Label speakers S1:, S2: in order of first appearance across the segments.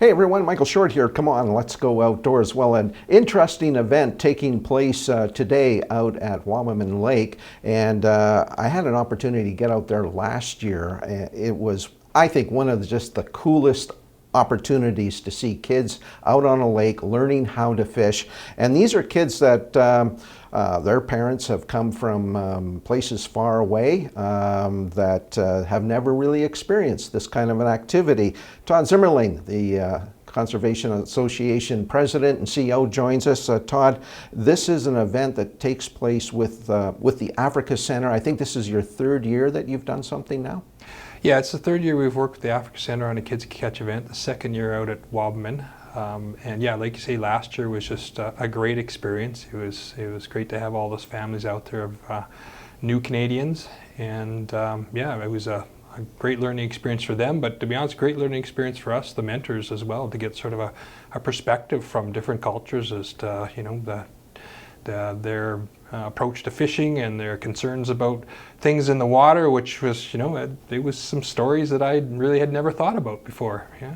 S1: Hey everyone, Michael Short here. Come on, let's go outdoors. Well, an interesting event taking place today out at Wabamun Lake, and I had an opportunity to get out there last year. It was, I think, one of just the coolest opportunities to see kids out on a lake learning how to fish. And these are kids that their parents have come from places far away that have never really experienced this kind of an activity. Todd Zimmerling, the Conservation Association President and CEO, joins us. Todd, this is an event that takes place with the Africa Center. I think this is your third year that you've done something now?
S2: Yeah, it's the third year we've worked with the Africa Center on a Kids Catch event, the second year out at Wabamun. And yeah, like you say, last year was just a great experience. It was great to have all those families out there of new Canadians. And yeah, it was a great learning experience for them, but to be honest, great learning experience for us, the mentors as well, to get sort of a perspective from different cultures as to, you know, their approach to fishing and their concerns about things in the water, which was, you know, it was some stories that I really had never thought about before. Yeah.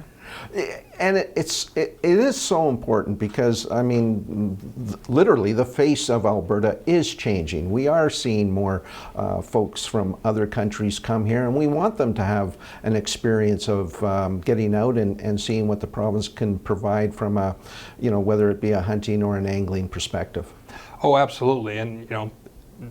S1: And it is so important because, I mean, literally the face of Alberta is changing. We are seeing more folks from other countries come here, and we want them to have an experience of getting out and seeing what the province can provide from a, you know, whether it be a hunting or an angling perspective.
S2: Oh, absolutely. And, you know,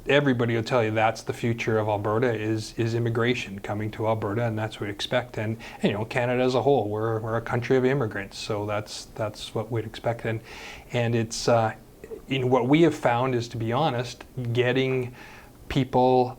S2: everybody will tell you that's the future of Alberta is immigration coming to Alberta, and that's what we expect. And you know, Canada as a whole, we're a country of immigrants, so that's what we'd expect. And it's you know, what we have found is, to be honest, getting people,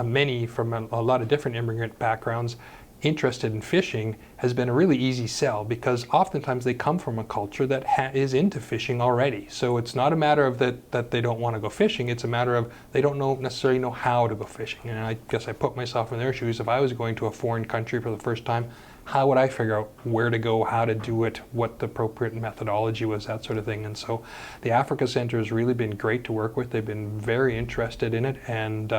S2: many from a lot of different immigrant backgrounds, interested in fishing has been a really easy sell, because oftentimes they come from a culture that is into fishing already. So it's not a matter of that they don't want to go fishing, it's a matter of they don't necessarily know how to go fishing. And I guess I put myself in their shoes. If I was going to a foreign country for the first time, how would I figure out where to go, how to do it, what the appropriate methodology was, that sort of thing. And so the Africa Center has really been great to work with. They've been very interested in it, and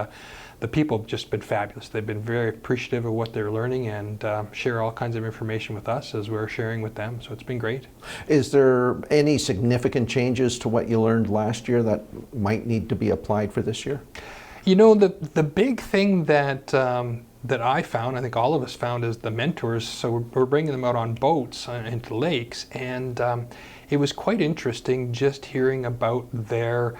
S2: the people have just been fabulous. They've been very appreciative of what they're learning and share all kinds of information with us as we're sharing with them. So it's been great.
S1: Is there any significant changes to what you learned last year that might need to be applied for this year?
S2: You know, the big thing that that I found, I think all of us found, is the mentors. So we're bringing them out on boats into lakes, and it was quite interesting just hearing about their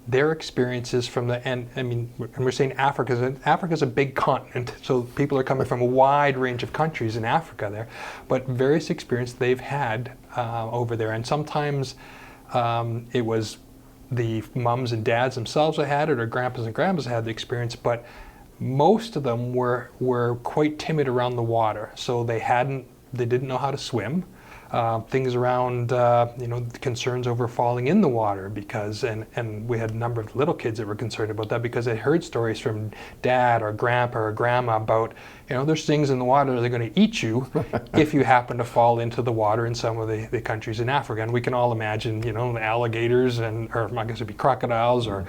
S2: experiences from and I mean, we're saying Africa's a big continent, so people are coming from a wide range of countries in Africa there, but various experiences they've had over there. And sometimes it was the mums and dads themselves that had it, or grandpas and grandmas had the experience, but most of them were quite timid around the water, so they didn't know how to swim. Things around, you know, concerns over falling in the water, because, and we had a number of little kids that were concerned about that because they heard stories from dad or grandpa or grandma about, you know, there's things in the water that are going to eat you if you happen to fall into the water in some of the countries in Africa. And we can all imagine, you know, the alligators or I guess it'd be crocodiles or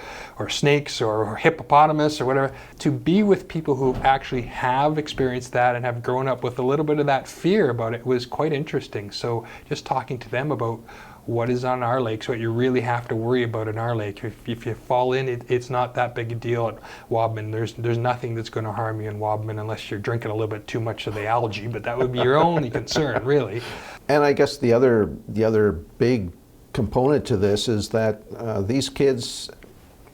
S2: snakes or hippopotamus or whatever. To be with people who actually have experienced that and have grown up with a little bit of that fear about it was quite interesting. So just talking to them about what is on our lakes, what you really have to worry about in our lake. If you fall in, it's not that big a deal at Wabamun. There's nothing that's going to harm you in Wabamun unless you're drinking a little bit too much of the algae, but that would be your only concern, really.
S1: And I guess the other big component to this is that these kids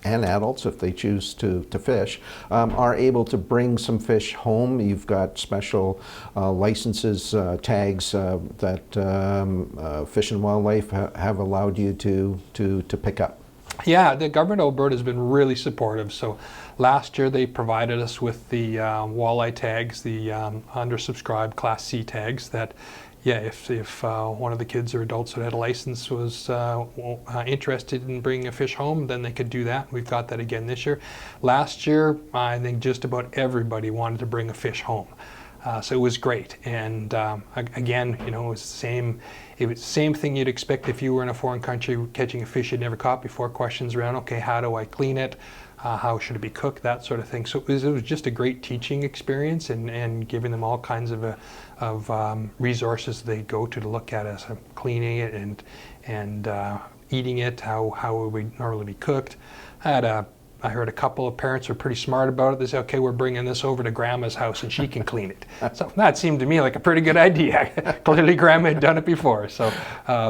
S1: and adults, if they choose to fish, are able to bring some fish home. You've got special licenses, tags that Fish and Wildlife have allowed you to pick up.
S2: Yeah, the government of Alberta has been really supportive. So last year they provided us with the walleye tags, the undersubscribed Class C tags that, yeah, if one of the kids or adults who had a license was interested in bringing a fish home, then they could do that. We've got that again this year. Last year, I think just about everybody wanted to bring a fish home. So it was great. And again, you know, it was the same thing you'd expect if you were in a foreign country catching a fish you'd never caught before. Questions around, okay, how do I clean it? how should it be cooked, that sort of thing. So it was just a great teaching experience, and giving them all kinds of resources they go to look at as cleaning it and eating it, how it would normally be cooked. I heard a couple of parents were pretty smart about it. They said, okay, we're bringing this over to Grandma's house and she can clean it. So that seemed to me like a pretty good idea. Clearly Grandma had done it before. So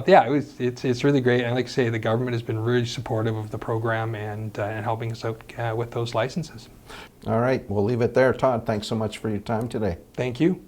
S2: yeah, it's really great. And like I say, the government has been really supportive of the program and helping us out with those licenses.
S1: All right, we'll leave it there. Todd, thanks so much for your time today.
S2: Thank you.